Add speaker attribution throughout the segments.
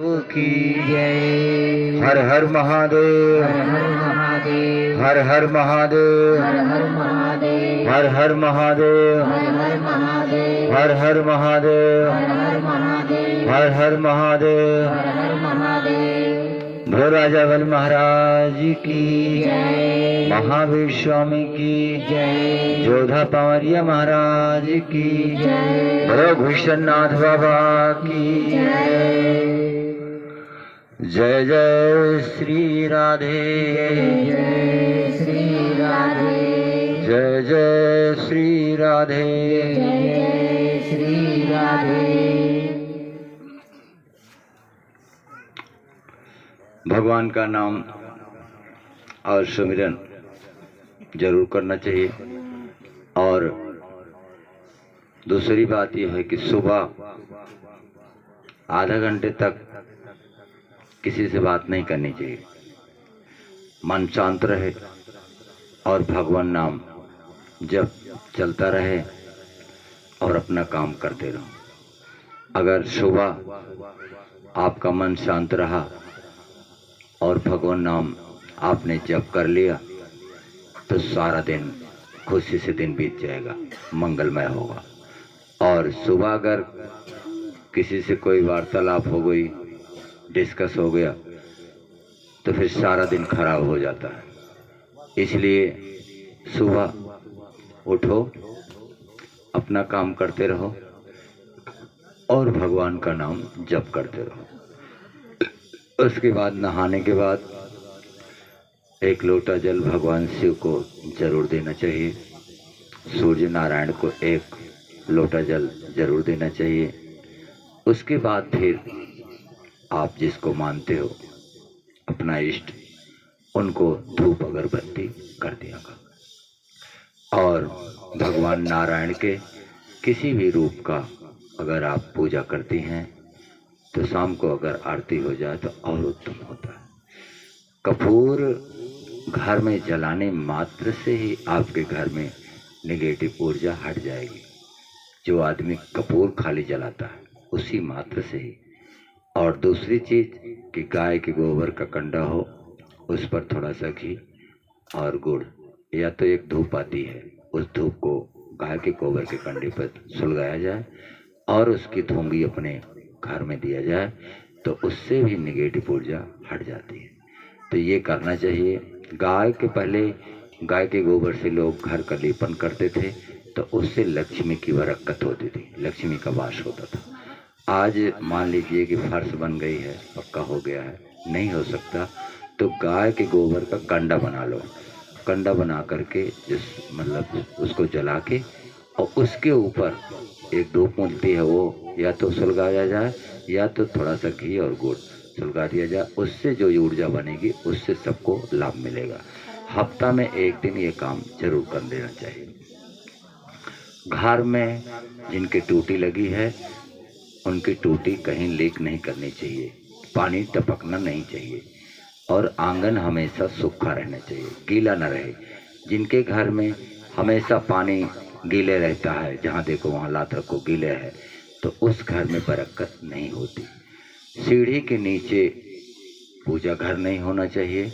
Speaker 1: की
Speaker 2: जय।
Speaker 1: हर हर महादेव,
Speaker 2: हर हर महादेव,
Speaker 1: हर हर महादेव,
Speaker 2: हर हर महादेव,
Speaker 1: हर हर महादेव,
Speaker 2: हर हर महादेव,
Speaker 1: हर हर महादेव,
Speaker 2: हर हर महादेव,
Speaker 1: हर हर महादेव।
Speaker 2: हर हर महादेव।
Speaker 1: भो राजा बल महाराज की
Speaker 2: जय।
Speaker 1: महावीर स्वामी की
Speaker 2: जय।
Speaker 1: जोधा पवरिया महाराज की
Speaker 2: जय।
Speaker 1: भो भूषणनाथ बाबा की जय जय श्री राधे,
Speaker 2: जय श्री राधे,
Speaker 1: जय जय श्री राधे।
Speaker 2: जय श्री राधे।
Speaker 1: भगवान का नाम और सुमिरन जरूर करना चाहिए। और दूसरी बात यह है कि सुबह आधा घंटे तक किसी से बात नहीं करनी चाहिए। मन शांत रहे और भगवान नाम जब चलता रहे और अपना काम करते रहो। अगर सुबह आपका मन शांत रहा और भगवान नाम आपने जप कर लिया तो सारा दिन खुशी से दिन बीत जाएगा, मंगलमय होगा। और सुबह अगर किसी से कोई वार्तालाप हो गई, डिस्कस हो गया, तो फिर सारा दिन खराब हो जाता है। इसलिए सुबह उठो, अपना काम करते रहो और भगवान का नाम जप करते रहो। उसके बाद नहाने के बाद एक लोटा जल भगवान शिव को जरूर देना चाहिए। सूर्य नारायण को एक लोटा जल जरूर देना चाहिए। उसके बाद फिर आप जिसको मानते हो अपना इष्ट, उनको धूप अगरबत्ती कर दिया करो। और भगवान नारायण के किसी भी रूप का अगर आप पूजा करती हैं तो शाम को अगर आरती हो जाए तो और उत्तम होता है। कपूर घर में जलाने मात्र से ही आपके घर में नेगेटिव ऊर्जा हट जाएगी। जो आदमी कपूर खाली जलाता है उसी मात्र से ही। और दूसरी चीज़ कि गाय के गोबर का कंडा हो, उस पर थोड़ा सा घी और गुड़, या तो एक धूप आती है, उस धूप को गाय के गोबर के कंडे पर सुलगाया जाए और उसकी धूंगी अपने घर में दिया जाए तो उससे भी नेगेटिव ऊर्जा हट जाती है। तो ये करना चाहिए। गाय के पहले गाय के गोबर से लोग घर का लेपन करते थे तो उससे लक्ष्मी की बरकत होती थी, लक्ष्मी का वास होता था। आज मान लीजिए कि फर्श बन गई है, पक्का हो गया है, नहीं हो सकता, तो गाय के गोबर का कंडा बना लो। कंडा बना करके मतलब उसको जला के और उसके ऊपर एक धूप मिलती है, वो या तो सुलगाया जाए या तो थोड़ा सा घी और गुड़ सुलगा दिया जाए। उससे जो ऊर्जा बनेगी उससे सबको लाभ मिलेगा। हफ्ता में एक दिन ये काम जरूर कर देना चाहिए। घर में जिनकी टूटी लगी है उनकी टूटी कहीं लीक नहीं करनी चाहिए, पानी टपकना नहीं चाहिए और आंगन हमेशा सूखा रहना चाहिए, गीला न रहे। जिनके घर में हमेशा पानी गीले रहता है, जहाँ देखो वहाँ लात रखो गीले है, तो उस घर में बरकत नहीं होती। सीढ़ी के नीचे पूजा घर नहीं होना चाहिए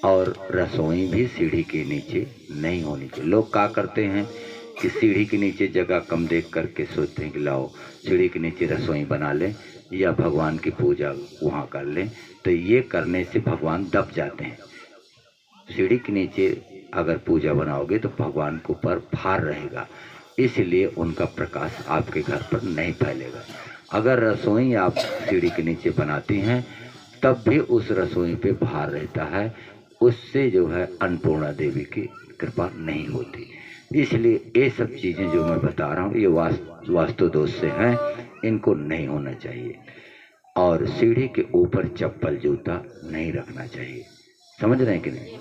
Speaker 1: और रसोई भी सीढ़ी के नीचे नहीं होनी चाहिए। लोग क्या करते हैं कि सीढ़ी के नीचे जगह कम देख करके सोचते हैं कि लाओ सीढ़ी के नीचे रसोई बना लें या भगवान की पूजा वहाँ कर लें, तो ये करने से भगवान दब जाते हैं। सीढ़ी के नीचे अगर पूजा बनाओगे तो भगवान के ऊपर भार रहेगा, इसलिए उनका प्रकाश आपके घर पर नहीं फैलेगा। अगर रसोई आप सीढ़ी के नीचे बनाती हैं तब भी उस रसोई पे भार रहता है, उससे जो है अन्नपूर्णा देवी की कृपा नहीं होती। इसलिए ये सब चीज़ें जो मैं बता रहा हूँ ये वास्तु दोष से हैं, इनको नहीं होना चाहिए। और सीढ़ी के ऊपर चप्पल जूता नहीं रखना चाहिए, समझ रहे हैं कि नहीं?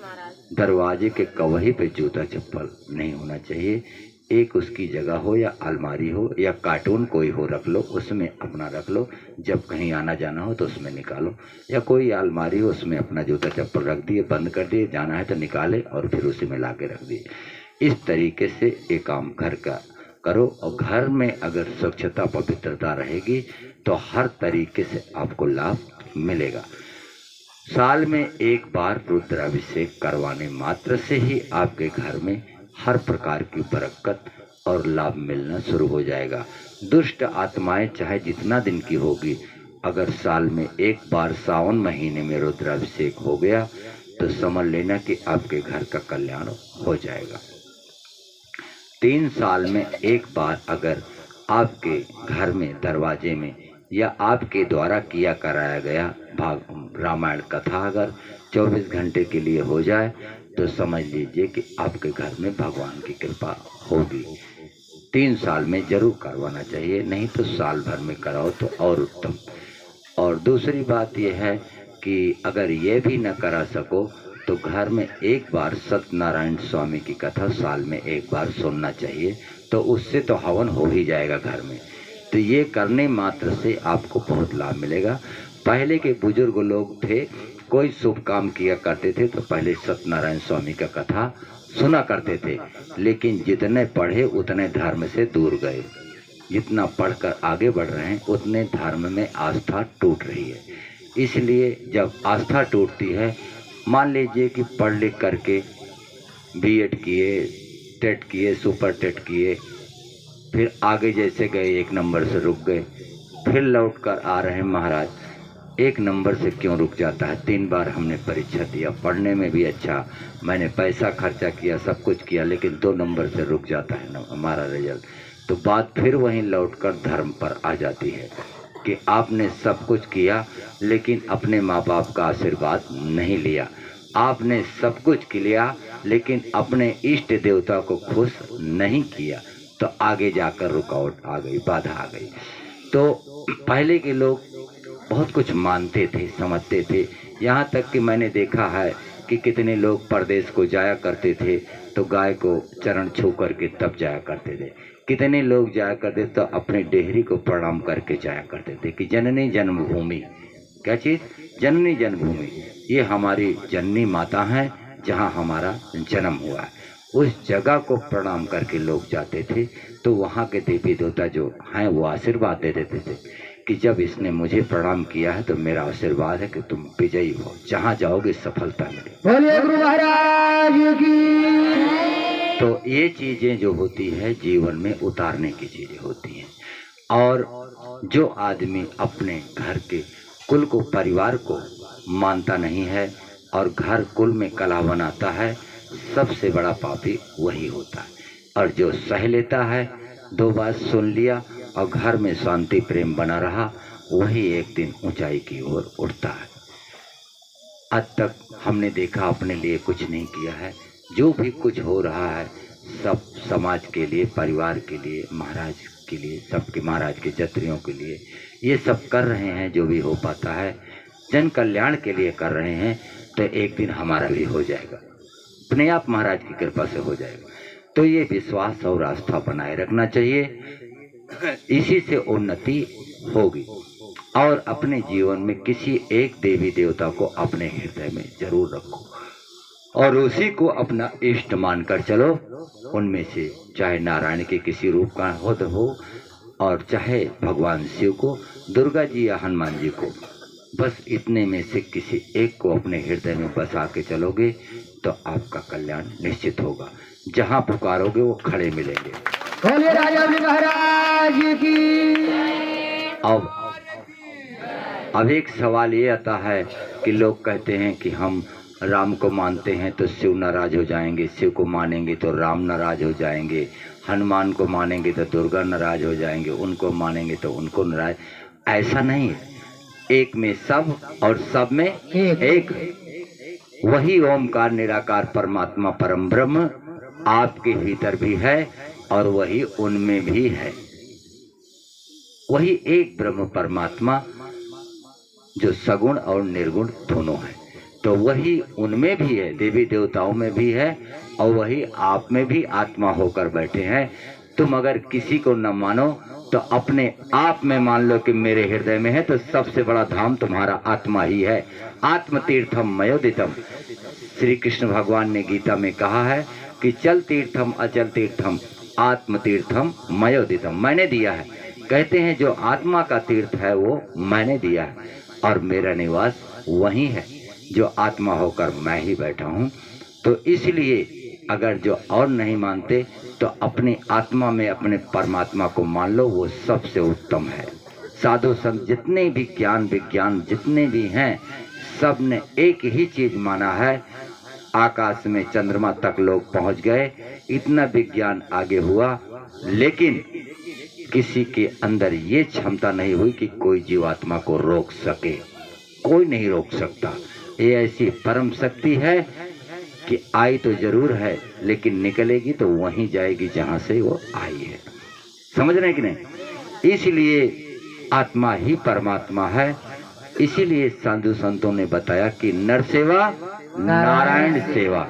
Speaker 1: दरवाजे के कवही पे जूता चप्पल नहीं होना चाहिए। एक उसकी जगह हो या अलमारी हो या कार्टून कोई हो रख लो, उसमें अपना रख लो। जब कहीं आना जाना हो तो उसमें निकालो, या कोई अलमारी हो उसमें अपना जूता चप्पल रख दिए, बंद कर दिए, जाना है तो निकाले और फिर उसी में ला के रख दिए। इस तरीके से एक काम घर का करो। और घर में अगर स्वच्छता पवित्रता रहेगी तो हर तरीके से आपको लाभ मिलेगा। साल में एक बार रुद्राभिषेक करवाने मात्र से ही आपके घर में हर प्रकार की बरकत और लाभ मिलना शुरू हो जाएगा। दुष्ट आत्माएं चाहे जितना दिन की होगी, अगर साल में एक बार सावन महीने में रुद्राभिषेक हो गया तो समझ लेना कि आपके घर का कल्याण हो जाएगा। 3 साल में एक बार अगर आपके घर में दरवाजे में या आपके द्वारा किया कराया गया रामायण कथा अगर 24 घंटे के लिए हो जाए तो समझ लीजिए कि आपके घर में भगवान की कृपा होगी। 3 साल में जरूर करवाना चाहिए, नहीं तो साल भर में कराओ तो और उत्तम। और दूसरी बात यह है कि अगर ये भी न करा सको तो घर में एक बार सत्यनारायण स्वामी की कथा साल में एक बार सुनना चाहिए, तो उससे तो हवन हो ही जाएगा घर में। तो ये करने मात्र से आपको बहुत लाभ मिलेगा। पहले के बुजुर्ग लोग थे, कोई शुभ काम किया करते थे तो पहले सत्यनारायण स्वामी का कथा सुना करते थे, लेकिन जितने पढ़े उतने धर्म से दूर गए। जितना पढ़कर आगे बढ़ रहे हैं उतने धर्म में आस्था टूट रही है। इसलिए जब आस्था टूटती है, मान लीजिए कि पढ़ लिख करके बीएड किए, टेट किए, सुपर टेट किए, फिर आगे जैसे गए 1 नंबर से रुक गए, फिर लौट कर आ रहे हैं महाराज 1 नंबर से क्यों रुक जाता है? 3 बार हमने परीक्षा दिया, पढ़ने में भी अच्छा, मैंने पैसा खर्चा किया, सब कुछ किया, लेकिन 2 नंबर से रुक जाता है ना हमारा रिजल्ट। तो बात फिर वहीं लौटकर धर्म पर आ जाती है कि आपने सब कुछ किया लेकिन अपने माँ बाप का आशीर्वाद नहीं लिया। आपने सब कुछ किया लेकिन अपने इष्ट देवता को खुश नहीं किया, तो आगे जाकर रुकावट आ गई, बाधा आ गई। तो पहले के लोग बहुत कुछ मानते थे, समझते थे। यहाँ तक कि मैंने देखा है कि कितने लोग परदेश को जाया करते थे तो गाय को चरण छू करके तब जाया करते थे। कितने लोग जाया करते तो अपने डेहरी को प्रणाम करके जाया करते थे कि जननी जन्मभूमि, क्या चीज़? जननी जन्मभूमि, ये हमारी जननी माता है जहाँ हमारा जन्म हुआ है। उस जगह को प्रणाम करके लोग जाते थे, तो वहाँ के देवी देवता जो हैं वो आशीर्वाद दे देते थे कि जब इसने मुझे प्रणाम किया है तो मेरा आशीर्वाद है कि तुम विजयी हो, जहाँ जाओगे सफलता मिले।
Speaker 2: बोलिए गुरु महाराज की।
Speaker 1: तो ये चीज़ें जो होती है जीवन में उतारने की चीज़ें होती हैं। और जो आदमी अपने घर के कुल को, परिवार को मानता नहीं है और घर कुल में कलह बनाता है, सबसे बड़ा पापी वही होता है। और जो सह लेता है, 2 बात सुन लिया और घर में शांति प्रेम बना रहा, वही एक दिन ऊंचाई की ओर उठता है। आज तक हमने देखा अपने लिए कुछ नहीं किया है, जो भी कुछ हो रहा है सब समाज के लिए, परिवार के लिए, महाराज के लिए, सबके महाराज के जत्रियों के लिए ये सब कर रहे हैं। जो भी हो पाता है जन कल्याण के लिए कर रहे हैं, तो एक दिन हमारा भी हो जाएगा, अपने आप महाराज की कृपा से हो जाएगा। तो ये विश्वास और आस्था बनाए रखना चाहिए, इसी से उन्नति होगी। और अपने जीवन में किसी एक देवी देवता को अपने हृदय में जरूर रखो और उसी को अपना इष्ट मानकर चलो। उनमें से चाहे नारायण के किसी रूप का हो और चाहे भगवान शिव को, दुर्गा जी या हनुमान जी को, बस इतने में से किसी एक को अपने हृदय में बसा के चलोगे तो आपका कल्याण निश्चित होगा। जहाँ पुकारोगे वो खड़े मिलेंगे।
Speaker 2: बोलिए राजा महाराज की।
Speaker 1: अब एक सवाल ये आता है कि लोग कहते हैं कि हम राम को मानते हैं तो शिव नाराज हो जाएंगे, शिव को मानेंगे तो राम नाराज हो जाएंगे, हनुमान को मानेंगे तो दुर्गा नाराज हो जाएंगे, उनको मानेंगे तो उनको नाराज। ऐसा नहीं है, एक में सब और सब में एक। वही ओमकार निराकार परमात्मा परम ब्रह्म आपके भीतर भी है और वही उनमें भी है। वही एक ब्रह्म परमात्मा जो सगुण और निर्गुण दोनों है, तो वही उनमें भी है, देवी देवताओं में भी है और वही आप में भी आत्मा होकर बैठे हैं। तुम अगर किसी को न मानो तो अपने आप में मान लो कि मेरे हृदय में है, तो सबसे बड़ा धाम तुम्हारा आत्मा ही है। आत्म तीर्थम मयोदितम, श्री कृष्ण भगवान ने गीता में कहा है कि चल तीर्थम अचल तीर्थम आत्म तीर्थम मयोदितम, मैंने दिया है। कहते हैं जो आत्मा का तीर्थ है वो मैंने दिया है और मेरा निवास वही है जो आत्मा होकर मैं ही बैठा हूँ। तो इसलिए अगर जो और नहीं मानते तो अपनी आत्मा में अपने परमात्मा को मान लो, वो सबसे उत्तम है। साधु संत जितने भी ज्ञान विज्ञान जितने भी हैं, सब ने एक ही चीज माना है। आकाश में चंद्रमा तक लोग पहुंच गए, इतना विज्ञान आगे हुआ, लेकिन किसी के अंदर ये क्षमता नहीं हुई कि कोई जीवात्मा को रोक सके। कोई नहीं रोक सकता। ये ऐसी परम शक्ति है कि आई तो जरूर है, लेकिन निकलेगी तो वहीं जाएगी जहां से वो आई है। समझ रहे कि नहीं? इसलिए आत्मा ही परमात्मा है। इसीलिए साधु संतों ने बताया कि नर सेवा नारायण सेवा।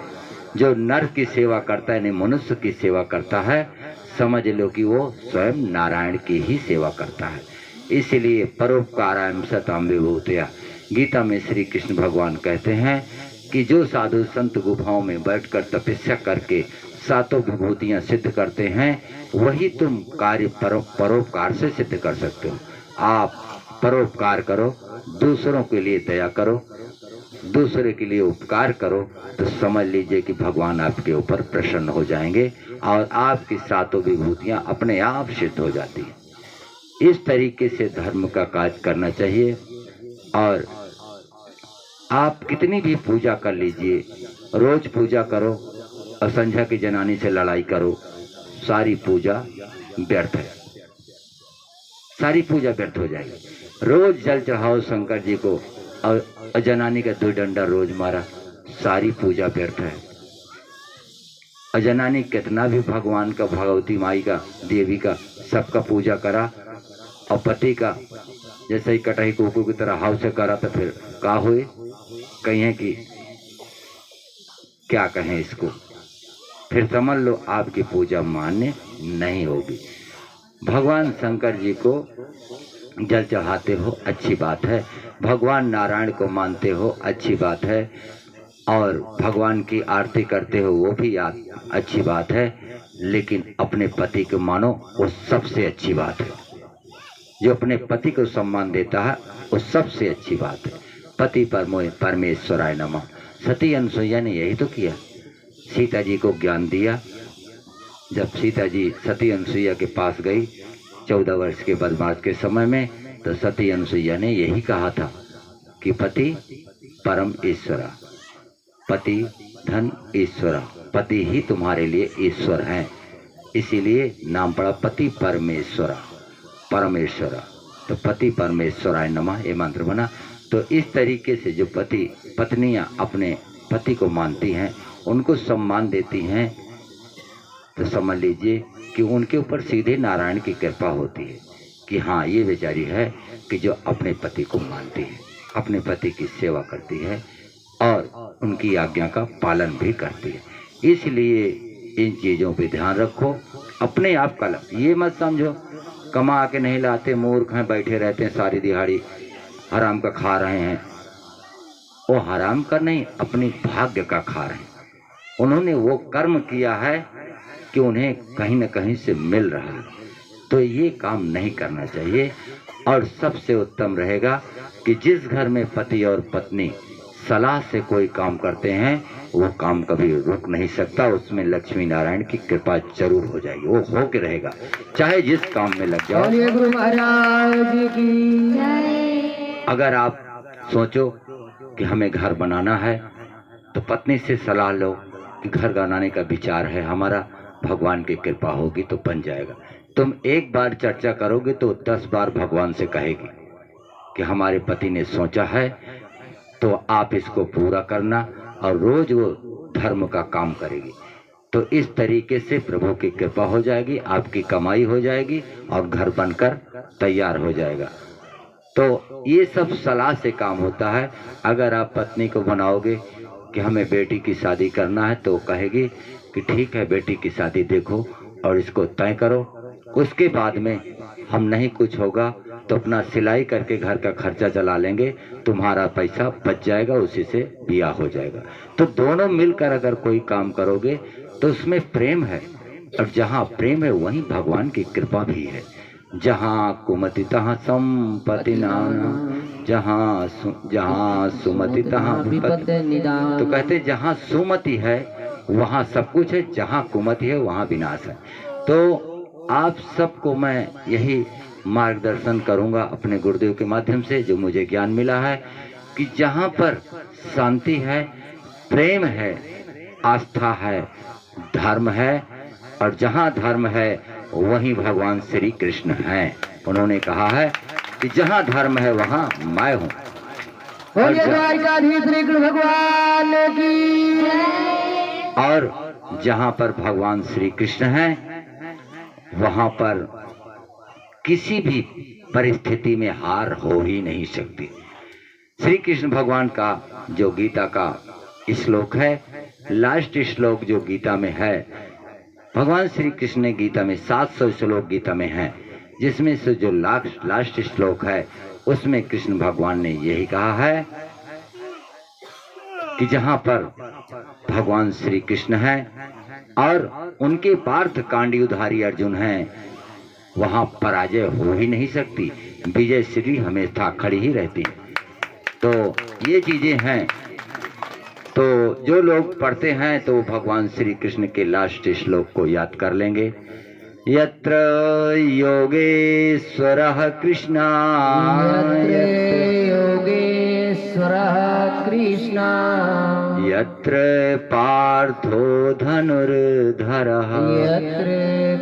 Speaker 1: जो नर की सेवा करता है, यानी मनुष्य की सेवा करता है, समझ लो कि वो स्वयं नारायण की ही सेवा करता है। इसलिए परोपकाराय सताम विभूतया, गीता में श्री कृष्ण भगवान कहते हैं कि जो साधु संत गुफाओं में बैठकर तपस्या करके सातों विभूतियां सिद्ध करते हैं, वही तुम कार्य परोपकार से सिद्ध कर सकते हो। आप परोपकार करो, दूसरों के लिए दया करो, दूसरे के लिए उपकार करो, तो समझ लीजिए कि भगवान आपके ऊपर प्रसन्न हो जाएंगे और आपकी सातों विभूतियां अपने आप सिद्ध हो जाती हैं। इस तरीके से धर्म का कार्य करना चाहिए। और आप कितनी भी पूजा कर लीजिए, रोज पूजा करो और संध्या की जनानी से लड़ाई करो, सारी पूजा व्यर्थ है, सारी पूजा व्यर्थ हो जाएगी। रोज जल चढ़ाओ शंकर जी को और जनानी का 2 डंडा रोज मारा, सारी पूजा व्यर्थ है। और जनानी कितना भी भगवान का, भगवती माई का, देवी का, सबका पूजा करा और पति का जैसे ही कटही कुकू की तरह हाव से करा, तो फिर का हुए? कहें कि क्या कहें इसको, फिर समझ लो आपकी पूजा मान्य नहीं होगी। भगवान शंकर जी को जल चढ़ाते हो, अच्छी बात है। भगवान नारायण को मानते हो, अच्छी बात है। और भगवान की आरती करते हो, वो भी अच्छी बात है। लेकिन अपने पति को मानो, वो सबसे अच्छी बात है। जो अपने पति को सम्मान देता है, वो सबसे अच्छी बात है। पति परमेश्वराय नमः। सती अनुसुईया ने यही तो किया, सीता जी को ज्ञान दिया। जब सीता जी सती अनुसुईया के पास गई 14 वर्ष के वनवास के समय में, तो सती अनुसुईया ने यही कहा था कि पति परम ईश्वरा, पति धन ईश्वरा, पति ही तुम्हारे लिए ईश्वर हैं। इसीलिए नाम पड़ा पति परमेश्वरा, परमेश्वरा। तो पति परमेश्वराय नमः ये मंत्र बना। तो इस तरीके से जो पत्नियां अपने पति को मानती हैं, उनको सम्मान देती हैं, तो समझ लीजिए कि उनके ऊपर सीधे नारायण की कृपा होती है कि हाँ, ये बेचारी है कि जो अपने पति को मानती है, अपने पति की सेवा करती है और उनकी आज्ञा का पालन भी करती है। इसलिए इन चीज़ों पे ध्यान रखो। अपने आप का ये मत समझो कमा के नहीं लाते, मूर्ख हैं, बैठे रहते हैं सारी दिहाड़ी, हराम का खा रहे हैं। वो हराम का नहीं, अपनी भाग्य का खा रहे हैं। उन्होंने वो कर्म किया है कि उन्हें कहीं न कहीं से मिल रहा है। तो ये काम नहीं करना चाहिए। और सबसे उत्तम रहेगा कि जिस घर में पति और पत्नी सलाह से कोई काम करते हैं, वो काम कभी रुक नहीं सकता। उसमें लक्ष्मी नारायण की कृपा जरूर हो जाएगी, वो हो के रहेगा, चाहे जिस काम में लग जाओ।
Speaker 2: गुरु महाराज की।
Speaker 1: अगर आप सोचो कि हमें घर बनाना है, तो पत्नी से सलाह लो कि घर बनाने का विचार है हमारा, भगवान की कृपा होगी तो बन जाएगा। तुम एक बार चर्चा करोगे तो 10 बार भगवान से कहेगी कि हमारे पति ने सोचा है, तो आप इसको पूरा करना, और रोज वो धर्म का काम करेगी। तो इस तरीके से प्रभु की कृपा हो जाएगी, आपकी कमाई हो जाएगी और घर बनकर तैयार हो जाएगा। तो ये सब सलाह से काम होता है। अगर आप पत्नी को बनाओगे कि हमें बेटी की शादी करना है, तो कहेगी कि ठीक है, बेटी की शादी देखो और इसको तय करो, उसके बाद में हम नहीं कुछ होगा तो अपना सिलाई करके घर का खर्चा चला लेंगे, तुम्हारा पैसा बच जाएगा, उसी से ब्याह हो जाएगा। तो दोनों मिलकर अगर कोई काम करोगे तो उसमें प्रेम है, और जहाँ प्रेम है वहीं भगवान की कृपा भी है। जहाँ कुमति तहाँ संपत्ति नाना, जहाँ सुमति तहाँ विपत्ति निदान। तो कहते जहाँ सुमति है वहाँ सब कुछ है, जहाँ कुमति है वहाँ विनाश है। तो आप सबको मैं यही मार्गदर्शन करूंगा अपने गुरुदेव के माध्यम से, जो मुझे ज्ञान मिला है, कि जहाँ पर शांति है, प्रेम है, आस्था है, धर्म है, और जहाँ धर्म है वहीं भगवान श्री कृष्ण हैं। उन्होंने कहा है कि जहाँ धर्म है वहाँ मैं हूँ।
Speaker 2: श्री कृष्ण भगवान की।
Speaker 1: और जहाँ पर भगवान श्री कृष्ण हैं वहाँ पर किसी भी परिस्थिति में हार हो ही नहीं सकती। श्री कृष्ण भगवान का जो गीता का श्लोक है, लास्ट श्लोक जो गीता में है, भगवान श्री कृष्ण ने गीता में 700 श्लोक गीता में है, जिसमें से जो लास्ट श्लोक है उसमें कृष्ण भगवान ने यही कहा है कि जहाँ पर भगवान श्री कृष्ण है और उनके पार्थ कांडीधारी अर्जुन हैं, वहां पराजय हो ही नहीं सकती, विजय श्री हमेशा खड़ी ही रहती। तो ये चीजें हैं। तो जो लोग पढ़ते हैं तो भगवान श्री कृष्ण के लास्ट श्लोक को याद कर लेंगे। यत्र योगेश्वरः कृष्णा,
Speaker 2: योगेश्वरः कृष्णा,
Speaker 1: यत्र पार्थो धनुर्धरः,
Speaker 2: यत्र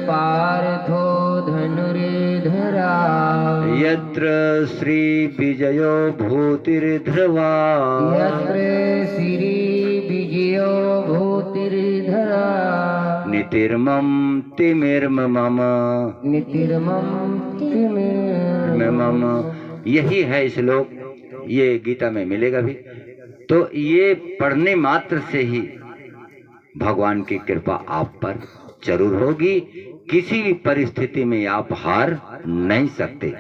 Speaker 2: पार्थो धनुर्धरः,
Speaker 1: यत्र श्री विजयो भूतिर्ध्रुवा,
Speaker 2: यत्र श्री विजयो भूतिर्ध्रुवा,
Speaker 1: नितिर्मम तिमिर्मम,
Speaker 2: नितिर्मम
Speaker 1: मम। यही है श्लोक, ये गीता में मिलेगा भी। तो ये पढ़ने मात्र से ही भगवान की कृपा आप पर जरूर होगी। किसी भी परिस्थिति में आप हार नहीं सकते।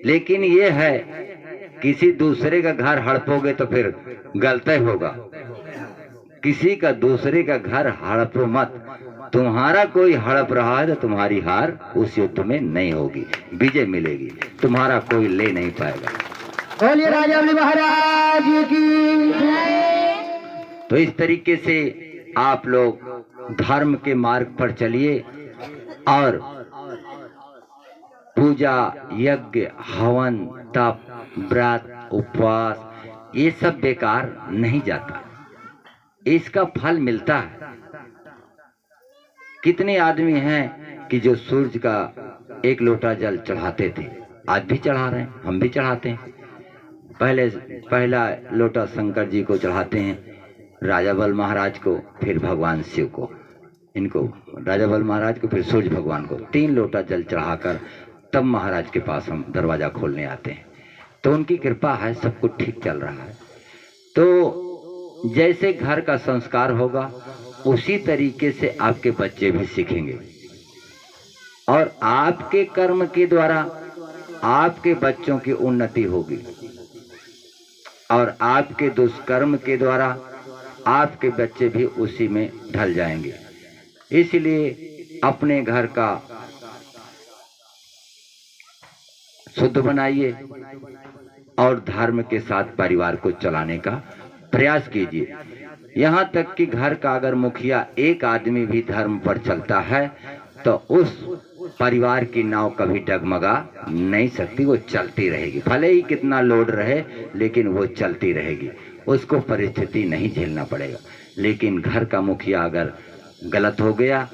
Speaker 1: लेकिन ये है, किसी दूसरे का घर हड़पोगे तो फिर गलत होगा। किसी का दूसरे का घर हड़पो मत। तुम्हारा कोई हड़प रहा है तो तुम्हारी हार उस युद्ध में नहीं होगी, विजय मिलेगी, तुम्हारा कोई ले नहीं पाएगा।
Speaker 2: बोलिए राजा महाराज की।
Speaker 1: तो इस तरीके से आप लोग धर्म के मार्ग पर चलिए और पूजा, यज्ञ, हवन, तप, व्रत, उपवास ये सब बेकार नहीं जाता, इसका फल मिलता है। कितने आदमी हैं कि जो सूर्य का 1 लोटा जल चढ़ाते थे, आज भी चढ़ा रहे हैं, हम भी चढ़ाते हैं। पहला लोटा शंकर जी को चढ़ाते हैं, राजा बल महाराज को, फिर भगवान शिव को, इनको राजा बल महाराज को, फिर सूर्य भगवान को 3 लोटा जल चढ़ाकर तब महाराज के पास हम दरवाजा खोलने आते हैं। तो उनकी कृपा है, सब कुछ ठीक चल रहा है। तो जैसे घर का संस्कार होगा उसी तरीके से आपके बच्चे भी सीखेंगे, और आपके कर्म के द्वारा आपके बच्चों की उन्नति होगी, और आपके दुष्कर्म के द्वारा आपके बच्चे भी उसी में ढल जाएंगे। इसलिए अपने घर का शुद्ध बनाइए और धर्म के साथ परिवार को चलाने का प्रयास कीजिए। यहाँ तक कि घर का अगर मुखिया एक आदमी भी धर्म पर चलता है तो उस परिवार की नाव कभी डगमगा नहीं सकती, वो चलती रहेगी। भले ही कितना लोड रहे लेकिन वो चलती रहेगी, उसको परिस्थिति नहीं झेलना पड़ेगा। लेकिन घर का मुखिया अगर गलत हो गया,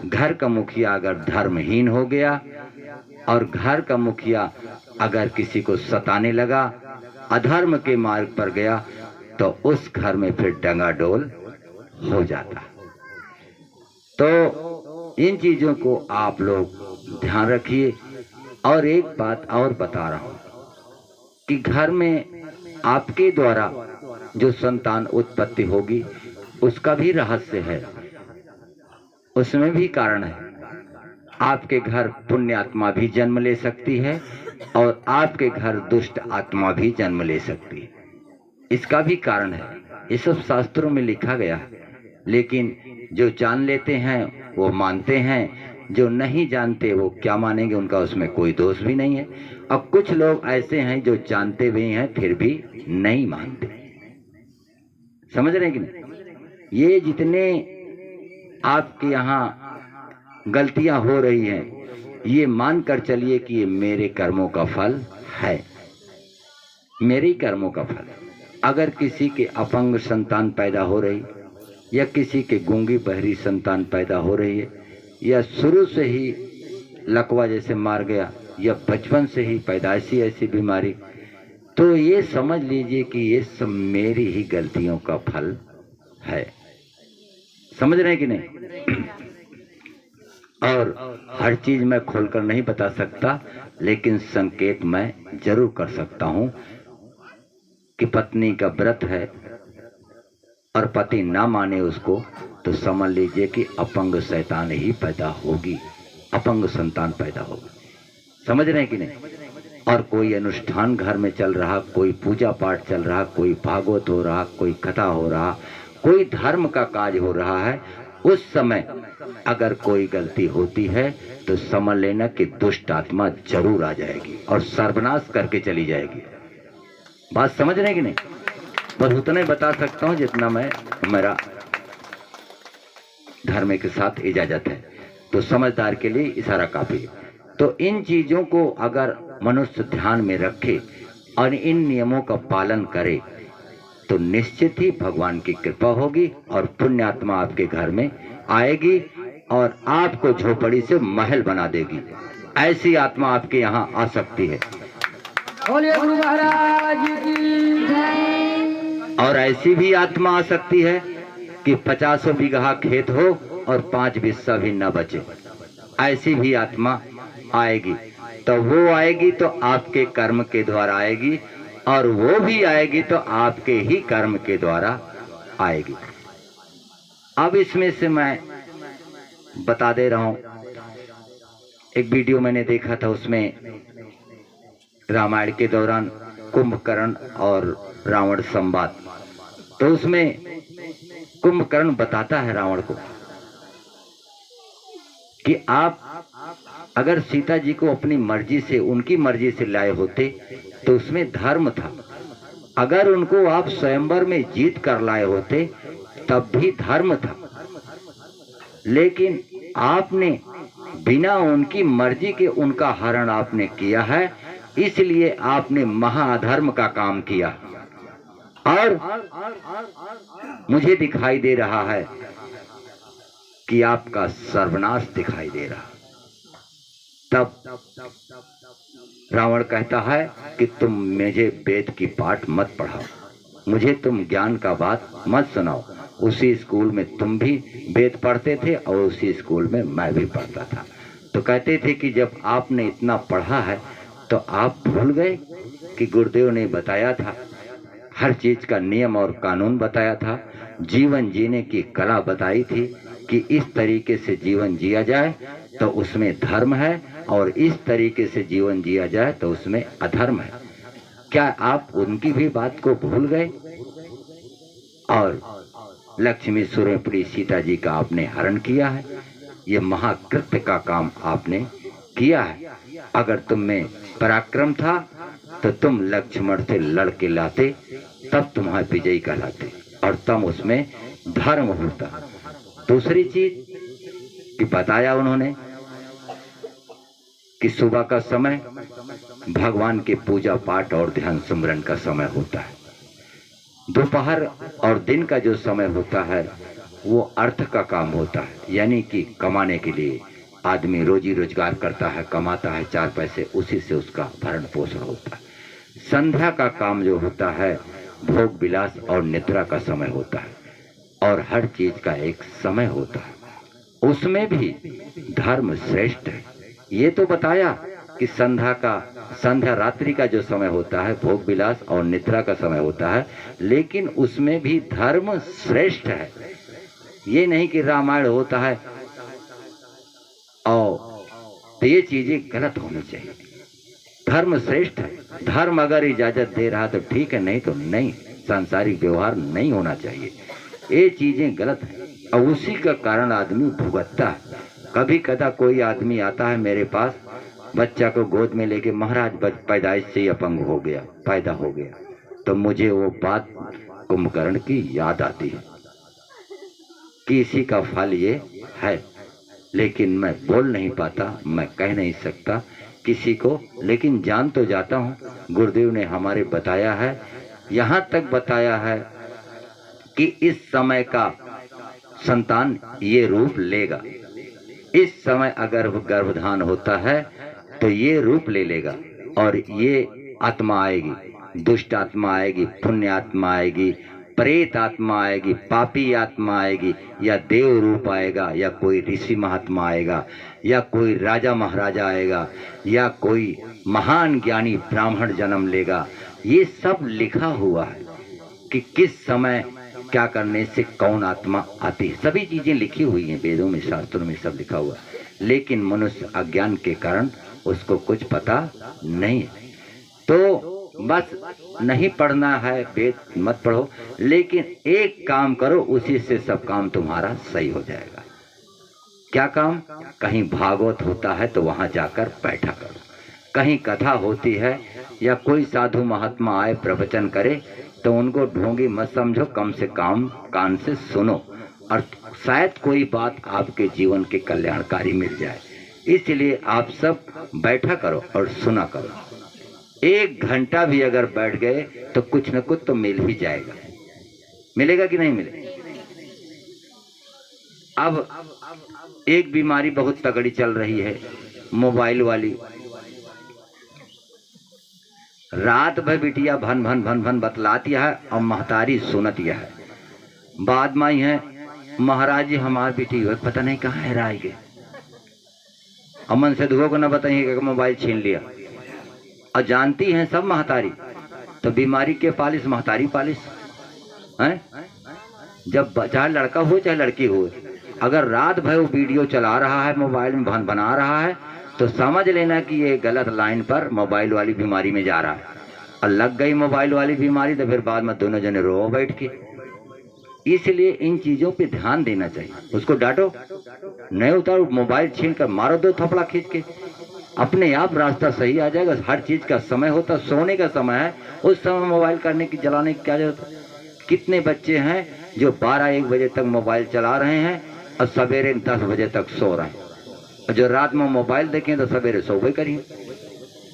Speaker 1: घर का मुखिया अगर धर्महीन हो गया, और घर का मुखिया अगर किसी को सताने लगा, अधर्म के मार्ग पर गया, तो उस घर में फिर डंगाडोल हो जाता। तो इन चीजों को आप लोग ध्यान रखिए। और एक बात और बता रहा हूं कि घर में आपके द्वारा जो संतान उत्पत्ति होगी उसका भी रहस्य है, उसमें भी कारण है। आपके घर पुण्य आत्मा भी जन्म ले सकती है और आपके घर दुष्ट आत्मा भी जन्म ले सकती है, इसका भी कारण है। ये सब शास्त्रों में लिखा गया है। लेकिन जो जान लेते हैं वो मानते हैं, जो नहीं जानते वो क्या मानेंगे, उनका उसमें कोई दोष भी नहीं है। अब कुछ लोग ऐसे हैं जो जानते भी हैं फिर भी नहीं मानते। समझ रहे हैं कि नहीं? ये जितने आपके यहाँ गलतियां हो रही हैं, ये मान कर चलिए कि ये मेरे कर्मों का फल है, मेरे ही कर्मों का फल है। अगर किसी के अपंग संतान पैदा हो रही, या किसी के गूंगी बहरी संतान पैदा हो रही है, या शुरू से ही लकवा जैसे मार गया, या बचपन से ही पैदाइशी ऐसी बीमारी, तो ये समझ लीजिए कि ये सब मेरी ही गलतियों का फल है। समझ रहे हैं कि नहीं? और हर चीज मैं खोलकर नहीं बता सकता, लेकिन संकेत मैं जरूर कर सकता हूं कि पत्नी का व्रत है और पति ना माने उसको, तो समझ लीजिए कि अपंग शैतान ही पैदा होगी, अपंग संतान पैदा होगी। समझ रहे हैं कि नहीं? और कोई अनुष्ठान घर में चल रहा, कोई पूजा पाठ चल रहा, कोई भागवत हो रहा, कोई कथा हो रहा, कोई धर्म का काज हो रहा है, उस समय अगर कोई गलती होती है तो समझ लेना कि दुष्ट आत्मा जरूर आ जाएगी और सर्वनाश करके चली जाएगी। बात समझ रहे हैं कि नहीं? बस उतना ही बता सकता हूं जितना मैं, मेरा धर्म के साथ इजाजत है। तो समझदार के लिए इशारा काफी है। तो इन चीजों को अगर मनुष्य ध्यान में रखे और इन नियमों का पालन करे तो निश्चित ही भगवान की कृपा होगी और पुण्यात्मा आपके घर में आएगी और आपको झोपड़ी से महल बना देगी। ऐसी आत्मा आपके यहाँ आ सकती है।
Speaker 2: बोलिए गुरु महाराज की जय।
Speaker 1: और ऐसी भी आत्मा आ सकती है कि 50 बीघा खेत हो और 5 बिस्सा भी न बचे। ऐसी भी आत्मा आएगी। तो वो आएगी तो आपके कर्म के द्वारा आएगी, और वो भी आएगी तो आपके ही कर्म के द्वारा आएगी। अब इसमें से मैं बता दे रहा हूं, एक वीडियो मैंने देखा था, उसमें रामायण के दौरान कुंभकर्ण और रावण संवाद, तो उसमें कुंभकर्ण बताता है रावण को कि आप अगर सीता जी को अपनी मर्जी से, उनकी मर्जी से लाए होते तो उसमें धर्म था। अगर उनको आप स्वयंवर में जीत कर लाए होते तब भी धर्म था। लेकिन आपने बिना उनकी मर्जी के उनका हरण आपने किया है, इसलिए आपने महाधर्म का काम किया। और मुझे दिखाई दे रहा है कि आपका सर्वनाश दिखाई दे रहा। तब रावण कहता है कि तुम मुझे वेद की पाठ मत पढ़ाओ, मुझे तुम ज्ञान का बात मत सुनाओ। उसी स्कूल में तुम भी वेद पढ़ते थे और उसी स्कूल में मैं भी पढ़ता था। तो कहते थे कि जब आपने इतना पढ़ा है तो आप भूल गए कि गुरुदेव ने बताया था, हर चीज का नियम और कानून बताया था, जीवन जीने की कला बताई थी कि इस तरीके से जीवन जिया जाए तो उसमें धर्म है, और इस तरीके से जीवन जिया जाए तो उसमें अधर्म है। क्या आप उनकी भी बात को भूल गए? और लक्ष्मी सूर्यपुरी सीता जी का आपने हरण किया है। ये महाकृत्य का काम आपने किया है। अगर तुम में पराक्रम था तो तुम लक्ष्मण से लड़ के लाते, तब तुम्हारे विजयी कहलाते, और तब उसमें धर्म होता। दूसरी चीज कि बताया उन्होंने कि सुबह का समय भगवान के पूजा पाठ और ध्यान सुमरन का समय होता है। दोपहर और दिन का जो समय होता है वो अर्थ का काम होता है, यानी कि कमाने के लिए आदमी रोजी रोजगार करता है, कमाता है 4 पैसे, उसी से उसका भरण पोषण होता है। संध्या का काम जो होता है भोग विलास और निद्रा का समय होता है, और हर चीज का एक समय होता है। उसमें भी धर्म श्रेष्ठ है। ये तो बताया कि संध्या रात्रि का जो समय होता है भोग विलास और निद्रा का समय होता है, लेकिन उसमें भी धर्म श्रेष्ठ है। ये नहीं कि रामायण होता है और तो ये चीजें गलत होनी चाहिए। धर्म श्रेष्ठ है। धर्म अगर इजाजत दे रहा तो ठीक है, नहीं तो नहीं। सांसारिक व्यवहार नहीं होना चाहिए। ये चीजें गलत है। और उसी का कारण आदमी भुगतता है। कभी कदा कोई आदमी आता है मेरे पास, बच्चा को गोद में लेके, महाराज पैदाइश से ही अपंग हो गया, पैदा हो गया, तो मुझे वो बात कुंभकर्ण की याद आती है कि इसी का फल ये है। लेकिन मैं बोल नहीं पाता, मैं कह नहीं सकता किसी को, लेकिन जान तो जाता हूँ। गुरुदेव ने हमारे बताया है, यहाँ तक बताया है कि इस समय का संतान ये रूप लेगा। इस समय अगर गर्भधान होता है तो ये रूप ले लेगा, और ये आत्मा आएगी, दुष्ट आत्मा आएगी, पुण्य आत्मा आएगी, प्रेत आत्मा आएगी, पापी आत्मा आएगी, या देव रूप आएगा, या कोई ऋषि महात्मा आएगा, या कोई राजा महाराजा आएगा, या कोई महान ज्ञानी ब्राह्मण जन्म लेगा। ये सब लिखा हुआ है कि किस समय क्या करने से कौन आत्मा आती है। सभी चीजें लिखी हुई हैं वेदों में, शास्त्रों में, सब लिखा हुआ है। लेकिन मनुष्य अज्ञान के कारण उसको कुछ पता नहीं है। तो बस नहीं पढ़ना है, वेद मत पढ़ो, लेकिन एक काम करो, उसी से सब काम तुम्हारा सही हो जाएगा। क्या काम? कहीं भागवत होता है तो वहां जाकर बैठा करो, कहीं कथा होती है या कोई साधु महात्मा आए प्रवचन करे तो उनको ढोंगी मत समझो, कम से कम कान से सुनो, और शायद कोई बात आपके जीवन के कल्याणकारी मिल जाए। इसलिए आप सब बैठा करो और सुना करो। 1 घंटा भी अगर बैठ गए तो कुछ न कुछ तो मिल ही जाएगा। मिलेगा कि नहीं मिलेगा? अब एक बीमारी बहुत तगड़ी चल रही है, मोबाइल वाली। रात भर बिटिया भन भन भन भन बतलाती है और महतारी सुनती है। बाद में है, महाराज जी हमार बेटी हो पता नहीं कहाँ है गए, अमन से दुगो को न बताइए कि मोबाइल छीन लिया। और जानती हैं सब महतारी, तो बीमारी के पालिस महतारी पालिस है। जब चाहे लड़का हो चाहे लड़की हो, अगर रात भर वो वीडियो चला रहा है, मोबाइल में भन बना रहा है, तो समझ लेना कि ये गलत लाइन पर मोबाइल वाली बीमारी में जा रहा है। और लग गई मोबाइल वाली बीमारी तो फिर बाद में दोनों जने रो बैठ के। इसलिए इन चीजों पे ध्यान देना चाहिए। उसको डांटो नहीं, उतारो, मोबाइल छीन कर मारो 2 थप्पड़ा खींच के, अपने आप रास्ता सही आ जाएगा। हर चीज का समय होता, सोने का समय है, उस समय मोबाइल करने की जलाने की क्या जरूरत है। कितने बच्चे हैं जो 12-1 बजे तक मोबाइल चला रहे हैं और सवेरे 10 बजे तक सो रहे हैं, और जो रात में मोबाइल देखें तो सवेरे सोबे करें।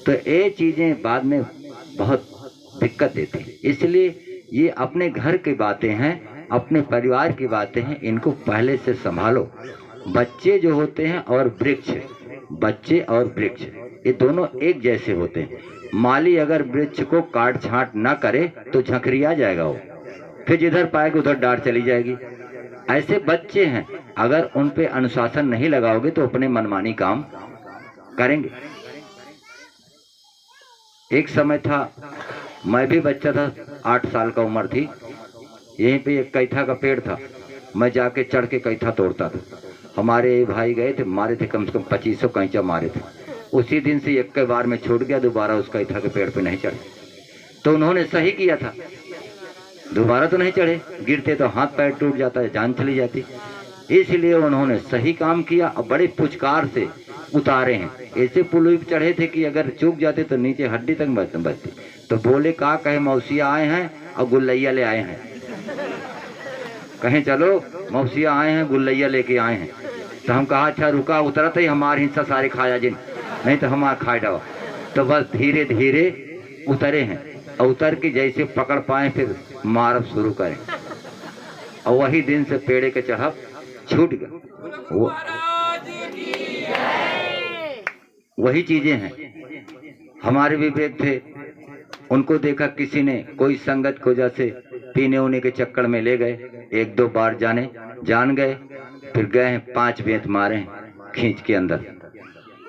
Speaker 1: तो ये चीजें बाद में बहुत दिक्कत देती है। इसलिए ये अपने घर की बातें हैं, अपने परिवार की बातें हैं, इनको पहले से संभालो। बच्चे जो होते हैं और वृक्ष, बच्चे और वृक्ष ये दोनों एक जैसे होते हैं। माली अगर वृक्ष को काट छांट ना करे तो झंखरिया जाएगा वो, फिर जिधर पाएगा उधर डांट चली जाएगी। ऐसे बच्चे हैं, अगर उन पे अनुशासन नहीं लगाओगे तो अपने मनमानी काम करेंगे। एक समय था, मैं भी बच्चा था, 8 साल का उम्र थी, यहीं पे एक कैथा का पेड़ था, मैं जाके चढ़ के कैथा तोड़ता था। हमारे भाई गए थे, मारे थे कम से कम 2500 कैंचा मारे थे। उसी दिन से एक के बार में छूट गया, दोबारा उस कैथा के पेड़ पे नहीं चढ़े। तो उन्होंने सही किया था, दोबारा तो नहीं चढ़े, गिरते तो हाथ पैर टूट जाता है, जान चली जाती। इसलिए उन्होंने सही काम किया और बड़े पुचकार से उतारे हैं। ऐसे पुल पे चढ़े थे कि अगर चूक जाते तो नीचे हड्डी तक बचती। तो बोले का कहे मौसिया आए हैं और गुल्लैया ले आए हैं, कहें चलो मौसिया आए हैं गुल्लैया लेके आए हैं। तो हम कहा अच्छा रुका, उतरा ही हमारे हिस्सा सारे खाया जिन, नहीं तो हमारा खाए डावा। तो बस धीरे धीरे उतरे हैं, और उतर के जैसे पकड़ पाए फिर मारब शुरू करें, और वही दिन से पेड़े के चढ़ब छूट गया। वो वही चीजें हैं। हमारे विवेक थे, उनको देखा किसी ने, कोई संगत को जैसे पीने उने के चक्कर में ले गए, 1-2 बार जान गए, फिर गए हैं 5 बेंत मारे हैं खींच के अंदर।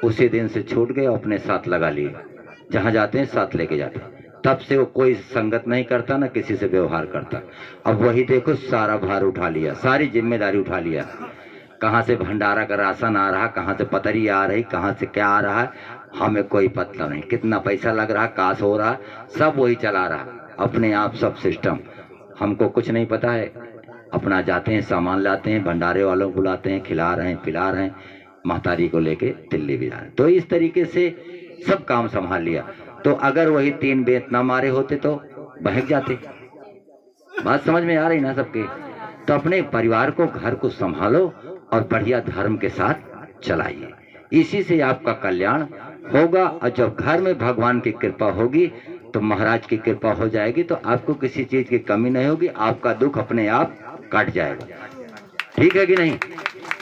Speaker 1: उसी दिन से छूट गए, अपने साथ लगा लिए, जहां जाते हैं साथ लेके जाते। तब से वो कोई संगत नहीं करता, ना किसी से व्यवहार करता। अब वही देखो सारा भार उठा लिया, सारी जिम्मेदारी उठा लिया। कहाँ से भंडारा का राशन आ रहा, कहाँ से पतरी आ रही, कहाँ से क्या आ रहा है, हमें कोई पता नहीं। कितना पैसा लग रहा, काश हो रहा, सब वही चला रहा, अपने आप सब सिस्टम। हमको कुछ नहीं पता है। अपना जाते हैं, सामान लाते हैं, भंडारे वालों को बुलाते हैं, खिला रहे हैं, पिला रहे हैं, महतारी को लेके दिल्ली भी जा रहे हैं। तो इस तरीके से सब काम संभाल लिया। तो अगर वही 3 बेत ना मारे होते तो बहक जाते। बात समझ में आ रही ना सबके? तो अपने परिवार को, घर को संभालो और बढ़िया धर्म के साथ चलाइए, इसी से आपका कल्याण होगा। और जब घर में भगवान की कृपा होगी तो महाराज की कृपा हो जाएगी, तो आपको किसी चीज की कमी नहीं होगी, आपका दुख अपने आप कट जाएगा। ठीक है कि नहीं?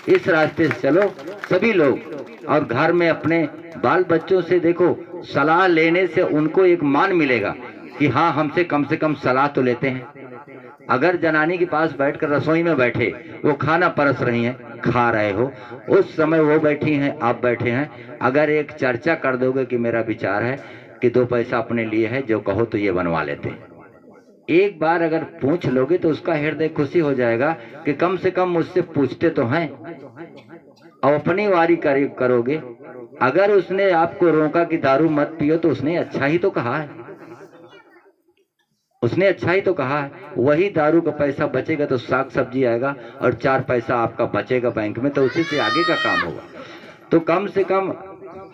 Speaker 1: इस रास्ते से चलो सभी लोग। और घर में अपने बाल बच्चों से देखो, सलाह लेने से उनको एक मान मिलेगा कि हाँ, हमसे कम से कम सलाह तो लेते हैं। अगर जनानी के पास बैठकर रसोई में बैठे, वो खाना परस रही हैं, खा रहे हो, उस समय वो बैठी हैं, आप बैठे हैं, अगर एक चर्चा कर दोगे कि मेरा विचार है कि 2 पैसा अपने लिए है, जो कहो तो ये बनवा लेते हैं, एक बार अगर पूछ लोगे तो उसका हृदय खुशी हो जाएगा कि कम से कम मुझसे पूछते तो हैं। और अपनी वारी करोगे। अगर उसने आपको रोका कि दारू मत पियो, तो उसने अच्छा ही तो कहा है, उसने अच्छा ही तो कहा है। वही दारू का पैसा बचेगा तो साग सब्जी आएगा, और 4 पैसा आपका बचेगा बैंक में, तो उसी से आगे का काम होगा। तो कम से कम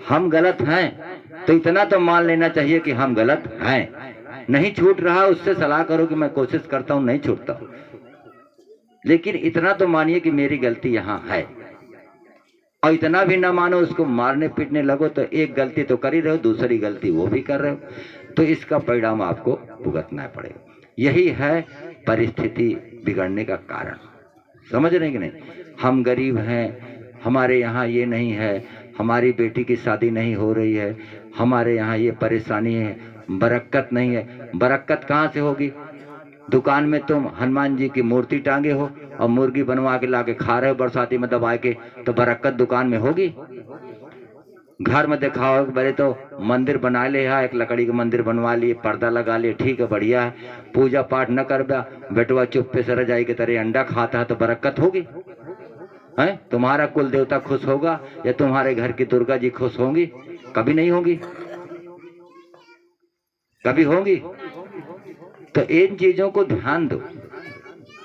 Speaker 1: हम गलत हैं तो इतना तो मान लेना चाहिए कि हम गलत हैं। नहीं छूट रहा, उससे सलाह करो कि मैं कोशिश करता हूं, नहीं छूटता हूं, लेकिन इतना तो मानिए कि मेरी गलती यहाँ है। और इतना भी ना मानो, उसको मारने पीटने लगो तो एक गलती तो कर ही रहे हो, दूसरी गलती वो भी कर रहे हो, तो इसका परिणाम आपको भुगतना पड़ेगा। यही है परिस्थिति बिगड़ने का कारण। समझ रहे कि नहीं? हम गरीब हैं, हमारे यहाँ ये नहीं है, हमारी बेटी की शादी नहीं हो रही है, हमारे यहाँ ये परेशानी है, बरकत नहीं है। बरकत कहाँ से होगी? दुकान में तुम हनुमान जी की मूर्ति टांगे हो और मुर्गी बनवा के लाके खा रहे हो बरसाती में दबा के, तो बरकत दुकान में होगी? घर में दिखाओ बड़े तो मंदिर बना ले, एक लकड़ी का मंदिर बनवा लिए, पर्दा लगा लिए, ठीक है, बढ़िया है, पूजा पाठ न कर बेटवा चुप्पे से रजाई के तरह अंडा खाता है, तो बरकत होगी? है? तुम्हारा कुल देवता खुश होगा या तुम्हारे घर की दुर्गा जी खुश होंगी? कभी नहीं होंगी। कभी होंगी? तो इन चीजों को ध्यान दो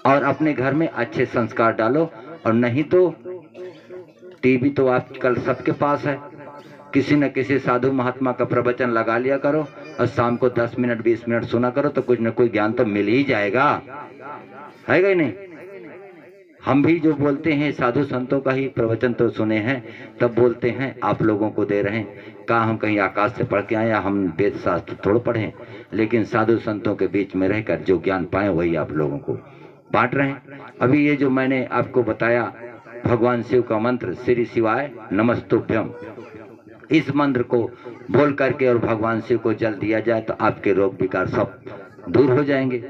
Speaker 1: और अपने घर में अच्छे संस्कार डालो। और नहीं तो टीवी तो आजकल सबके पास है, किसी न किसी साधु महात्मा का प्रवचन लगा लिया करो और शाम को 10 मिनट 20 मिनट सुना करो, तो कुछ न कोई ज्ञान तो मिल ही जाएगा, है कि नहीं? हम भी जो बोलते हैं साधु संतों का ही प्रवचन तो सुने हैं, तब बोलते हैं आप लोगों को दे रहे हैं। कहा हम कहीं आकाश से पढ़ के आए, हम वेद शास्त्र थोड़ा पढ़े, लेकिन साधु संतों के बीच में रहकर जो ज्ञान पाए वही आप लोगों को बांट रहे हैं। अभी ये जो मैंने आपको बताया भगवान शिव का मंत्र श्री शिवाय नमस्तुभ्यम, इस मंत्र को बोल करके और भगवान शिव को जल दिया जाए तो आपके रोग विकार सब दूर हो जाएंगे।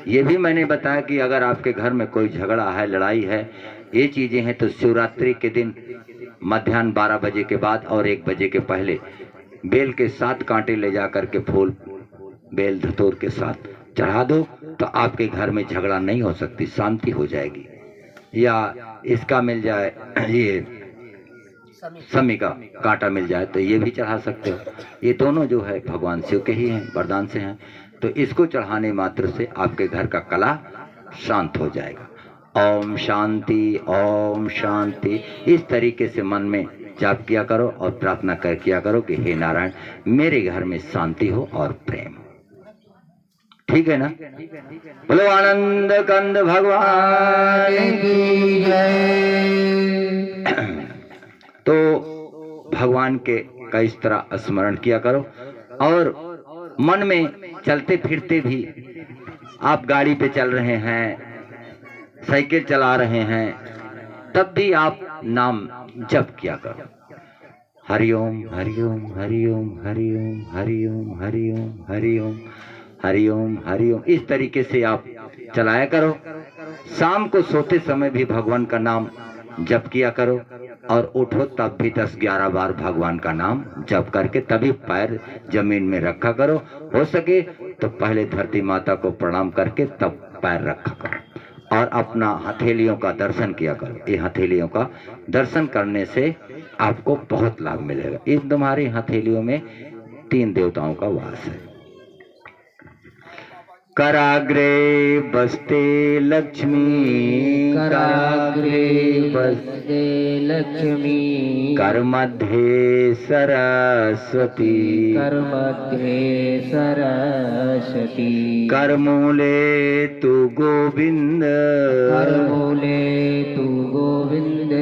Speaker 1: ये भी मैंने बताया कि अगर आपके घर में कोई झगड़ा है, लड़ाई है, ये चीजें हैं, तो शिवरात्रि के दिन मध्याह्न 12 बजे के बाद और 1 बजे के पहले बेल के 7 कांटे ले जा करके फूल बेल धतूर के साथ चढ़ा दो, तो आपके घर में झगड़ा नहीं हो सकती, शांति हो जाएगी। या इसका मिल जाए, ये समी का कांटा मिल जाए तो ये भी चढ़ा सकते हो। ये दोनों जो है भगवान शिव के ही हैं, वरदान से हैं, तो इसको चढ़ाने मात्र से आपके घर का कला शांत हो जाएगा। ओम शांति, ओम शांति, इस तरीके से मन में जाप किया करो और प्रार्थना कर किया करो कि हे नारायण मेरे घर में शांति हो और प्रेम। ठीक है ना? बोलो आनंद कंद भगवान की जय। तो भगवान के का इस तरह स्मरण किया करो। और मन में चलते फिरते भी, आप गाड़ी पे चल रहे हैं, साइकिल चला रहे हैं, तब भी आप नाम जप किया करो। हरिओम हरिओम हरिओम हरिओम हरिओम हरिओम हरिओम हरिओम हरिओम, इस तरीके से आप चलाया करो। शाम को सोते समय भी भगवान का नाम जप किया करो और उठो तब भी 10-11 बार भगवान का नाम जप करके तभी पैर जमीन में रखा करो। हो सके तो पहले धरती माता को प्रणाम करके तब पैर रखा करो और अपना हथेलियों का दर्शन किया करो। ये हथेलियों का दर्शन करने से आपको बहुत लाभ मिलेगा। इन तुम्हारी हथेलियों में 3 देवताओं का वास है। कराग्रे बसते लक्ष्मी,
Speaker 2: कराग्रे बसते लक्ष्मी,
Speaker 1: कर मध्ये सरस्वती,
Speaker 2: कर मध्ये सरस्वती,
Speaker 1: कर मूले तू गोविंद,
Speaker 2: कर मूले तू गोविंद,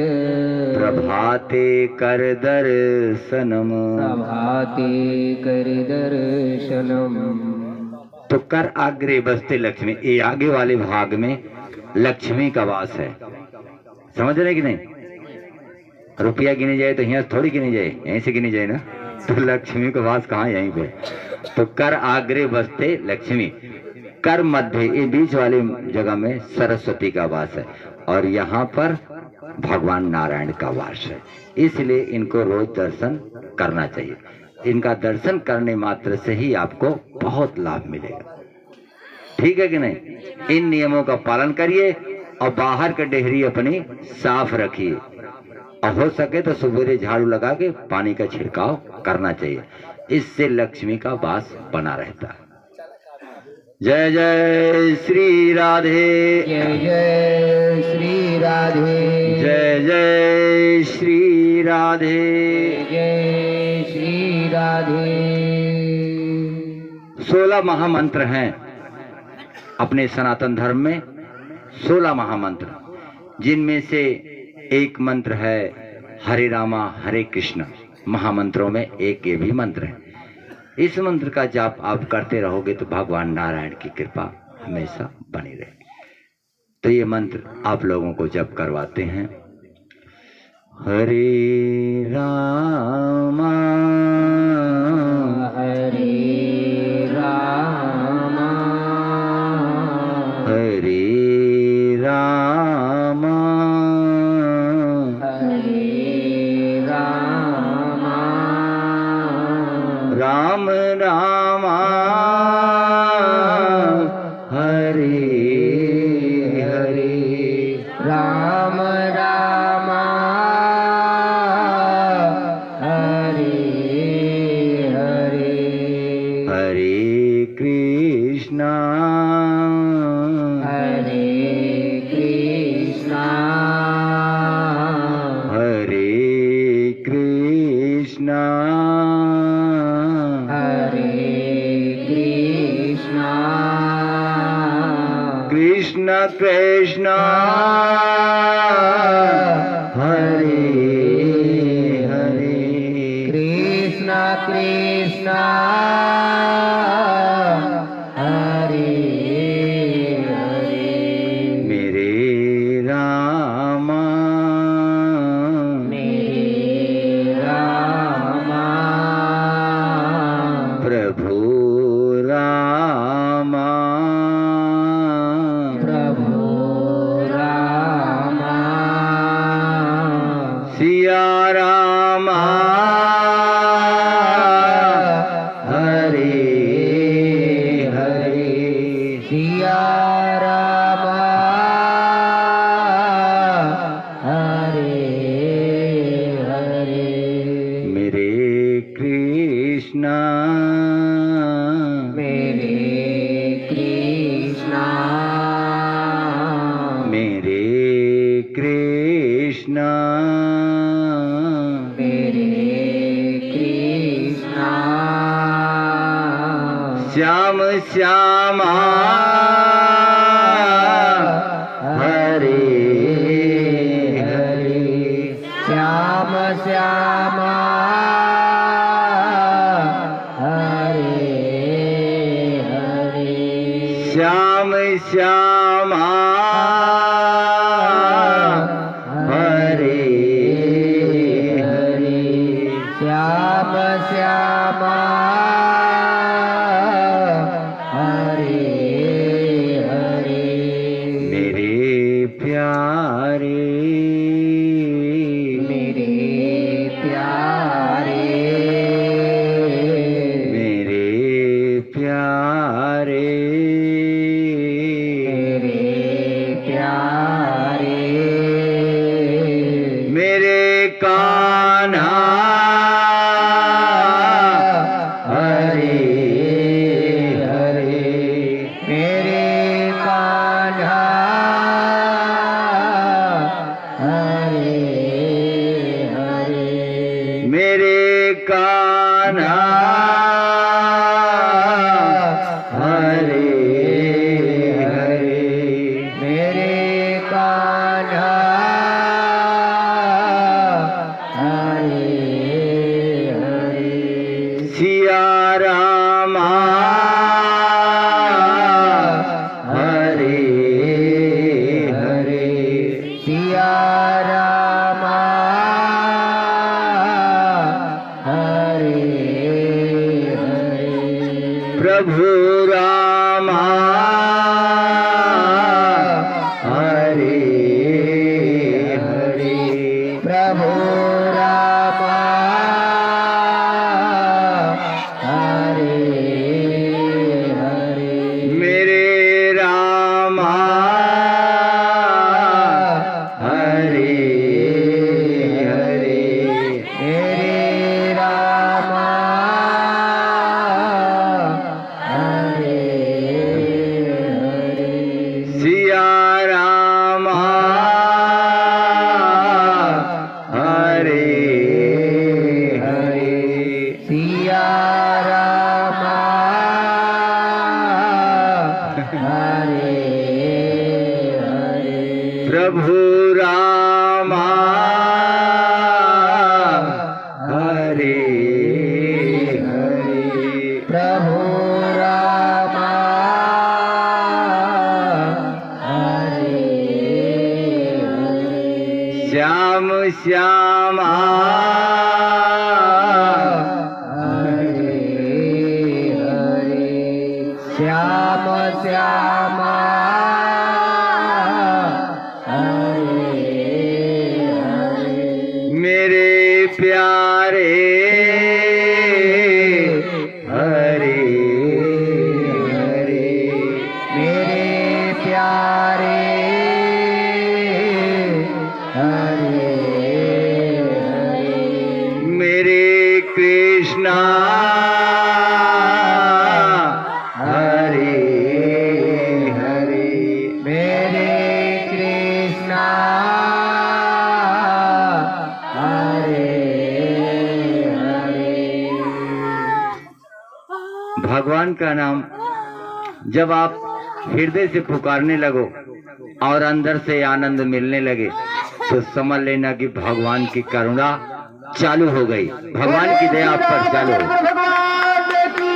Speaker 1: प्रभाते कर दर्शनम,
Speaker 2: प्रभाते कर दर्शनम।
Speaker 1: तो कर आग्रे बसते लक्ष्मी, ये आगे वाले भाग में लक्ष्मी का वास है, समझ रहे कि नहीं? रुपया गिनी जाए तो यहाँ थोड़ी गिनी जाए, यहीं से गिनी जाए ना, तो लक्ष्मी का वास कहाँ? यहीं पे। तो कर आग्रे बसते लक्ष्मी, कर मध्य, ये बीच वाली जगह में सरस्वती का वास है, और यहाँ पर भगवान नारायण का वास है। इसलिए इनको रोज दर्शन करना चाहिए। इनका दर्शन करने मात्र से ही आपको बहुत लाभ मिलेगा, ठीक है कि नहीं? इन नियमों का पालन करिए और बाहर का डेहरी अपनी साफ रखिए, और हो सके तो सुबह झाड़ू लगा के पानी का छिड़काव करना चाहिए, इससे लक्ष्मी का वास बना रहता है। जय जय श्री राधे,
Speaker 2: जय जय श्री राधे,
Speaker 1: जय जय श्री राधे,
Speaker 2: जय श्री राधे।
Speaker 1: 16 महामंत्र हैं अपने सनातन धर्म में, 16 महामंत्र, जिनमें से एक मंत्र है हरे रामा हरे कृष्ण। महामंत्रों में एक ये भी मंत्र है। इस मंत्र का जाप आप करते रहोगे तो भगवान नारायण की कृपा हमेशा बनी रहेगी। तो ये मंत्र आप लोगों को जप करवाते हैं। हरे रामा
Speaker 2: हरे रामा,
Speaker 1: हरे रामा,
Speaker 2: हरे रामा,
Speaker 1: राम रामा, हरे हरे,
Speaker 2: राम रामा, हरे हरे,
Speaker 1: हरे कृष्णा,
Speaker 2: हरे कृष्णा,
Speaker 1: हरे कृष्णा,
Speaker 2: हरे कृष्णा,
Speaker 1: कृष्ण कृष्ण हरे हरे,
Speaker 2: कृष्ण कृष्ण हरे हरे,
Speaker 1: मेरे रामा,
Speaker 2: मेरे रामा,
Speaker 1: प्रभु रामा,
Speaker 2: प्रभु रामा,
Speaker 1: सिया रामा, हरे हरे,
Speaker 2: सिया रामा, हरे हरे,
Speaker 1: मेरे कृष्णा,
Speaker 2: मेरे कृष्णा,
Speaker 1: मेरे कृष्णा,
Speaker 2: मेरे कृष्णा,
Speaker 1: श्याम श्यामा, हरे हरे,
Speaker 2: श्याम श्यामा, हरे हरे,
Speaker 1: श्याम श्यामा, हरे हरे,
Speaker 2: श्याम श्यामा, हरे हरे,
Speaker 1: मेरे प्यारे,
Speaker 2: मेरे प्यारे,
Speaker 1: मेरे प्यारे,
Speaker 2: मेरे प्यारे,
Speaker 1: मेरे कान्हा, हरे हरे,
Speaker 2: मेरे
Speaker 1: प्रभु रामा हरे हरे
Speaker 2: प्रभु रामा हरे हरे
Speaker 1: श्याम श्यामा
Speaker 2: हरे हरे श्याम श्याम हरे हरे
Speaker 1: मेरे प्यारे हरे हरे
Speaker 2: मेरे प्यारे हरे हरे
Speaker 1: मेरे कृष्णा हरे हरे
Speaker 2: मेरे कृष्णा हरे हरे
Speaker 1: भगवान का नाम जब आप हृदय से पुकारने लगो और अंदर से आनंद मिलने लगे तो समझ लेना कि भगवान की करुणा चालू हो गई, भगवान की दया आप पर चालू हो गई।
Speaker 2: भगवान की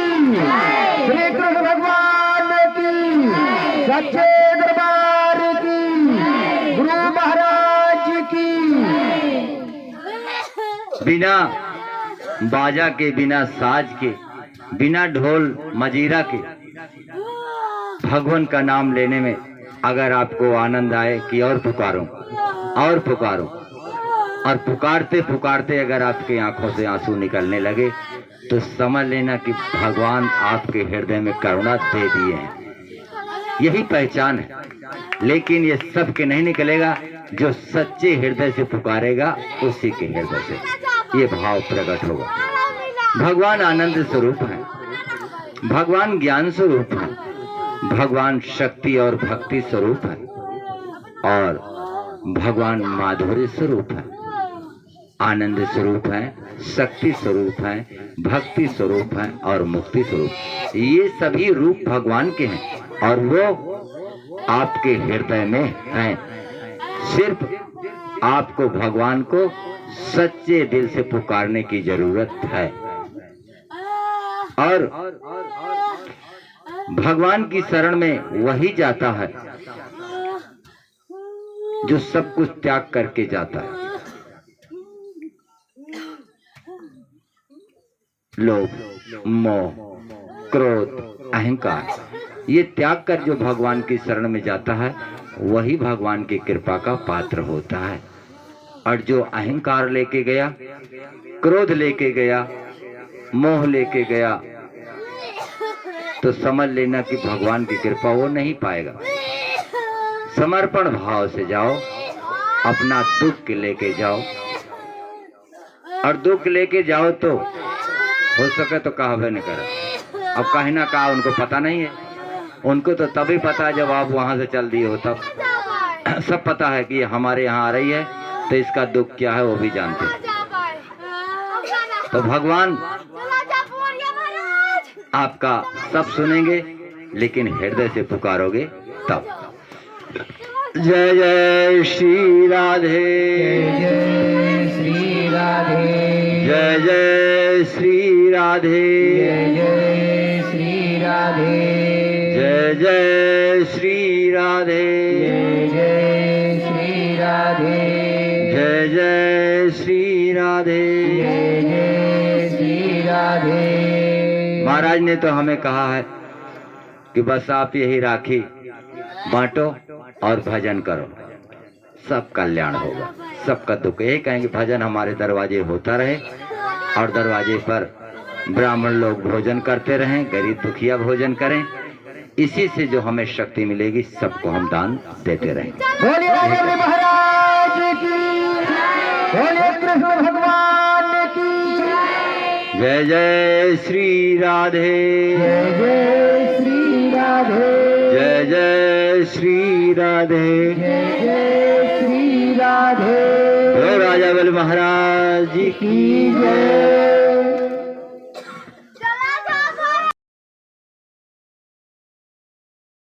Speaker 2: श्री कृष्ण भगवान की सच्चे दरबार की गुरु महाराज की
Speaker 1: बिना बाजा के, बिना साज के, बिना ढोल मजीरा के भगवान का नाम लेने में अगर आपको आनंद आए कि और पुकारो और पुकारो, और पुकारते पुकारते अगर आपकी आंखों से आंसू निकलने लगे तो समझ लेना कि भगवान आपके हृदय में करुणा दे दिए हैं। यही पहचान है। लेकिन ये सब के नहीं निकलेगा, जो सच्चे हृदय से पुकारेगा उसी के हृदय से ये भाव प्रकट होगा। भगवान आनंद स्वरूप है, भगवान ज्ञान स्वरूप है, भगवान शक्ति और भक्ति स्वरूप है, और भगवान माधुर्य स्वरूप है, आनंद स्वरूप है, शक्ति स्वरूप है, भक्ति स्वरूप है और मुक्ति स्वरूप। ये सभी रूप भगवान के हैं और वो आपके हृदय में हैं। सिर्फ आपको भगवान को सच्चे दिल से पुकारने की जरूरत है, और भगवान की शरण में वही जाता है जो सब कुछ त्याग करके जाता है। लोभ, मोह, क्रोध, अहंकार, ये त्याग कर जो भगवान की शरण में जाता है वही भगवान की कृपा का पात्र होता है। और जो अहंकार लेके गया, क्रोध लेके गया, मोह लेके गया, तो समझ लेना कि भगवान की कृपा वो नहीं पाएगा। समर्पण भाव से जाओ, अपना दुख लेके जाओ, और दुख लेके जाओ तो हो सके तो कहवे न करे। अब कहीं ना कहा उनको पता नहीं है, उनको तो तभी पता है जब आप वहां से चल दिए हो, तब सब पता है कि हमारे यहाँ आ रही है तो इसका दुख क्या है वो भी जानते हैं। तो भगवान आपका सब सुनेंगे, लेकिन हृदय से पुकारोगे तब। जय जय श्री राधे,
Speaker 2: जय श्री राधे,
Speaker 1: जय जय श्री राधे,
Speaker 2: जय श्री राधे,
Speaker 1: जय जय श्री राधे,
Speaker 2: जय श्री राधे,
Speaker 1: जय जय श्री राधे।
Speaker 2: जय श्री राधे।
Speaker 1: महाराज ने तो हमें कहा है कि बस आप यही राखी बांटो और भजन करो, सब कल्याण होगा, सबका दुख। यही कहेंगे भजन हमारे दरवाजे होता रहे और दरवाजे पर ब्राह्मण लोग भोजन करते रहें, गरीब दुखिया भोजन करें, इसी से जो हमें शक्ति मिलेगी सबको हम दान देते रहें।
Speaker 2: बोलिए राधे महाराज की, बोलिए कृष्ण भगवान की।
Speaker 1: जय जय श्री राधे,
Speaker 2: जय जय श्री राधे,
Speaker 1: जय जय श्री राधे,
Speaker 2: जय जय श्री राधे।
Speaker 1: राजा बल महाराज जी
Speaker 2: की जय।